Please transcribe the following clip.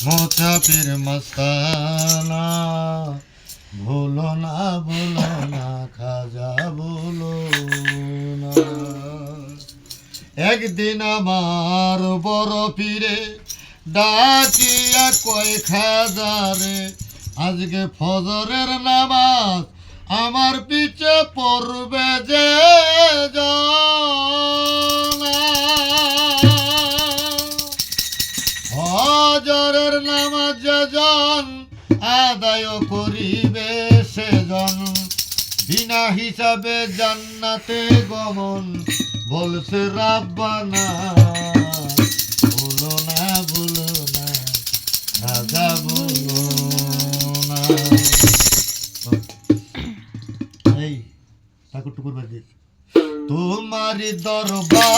মোচাপের মস্তানা, ভুলো না খাজা ভুলো না। একদিন আমার বড় পীরে ডাকিয়া কয় খাজারে, আজকে ফজরের নামাজ আমার পিছে পড়বে যে জনা, ফজরের নামাজ যেজন আদায় করিবে সেজন, বিনা হিসাবে জান্নাতে গমন বলছে রাব্বানা। ভুলো না খাজা ভুলো না। এই ঠাকুর টুকুর বাজে তোমারি দরবার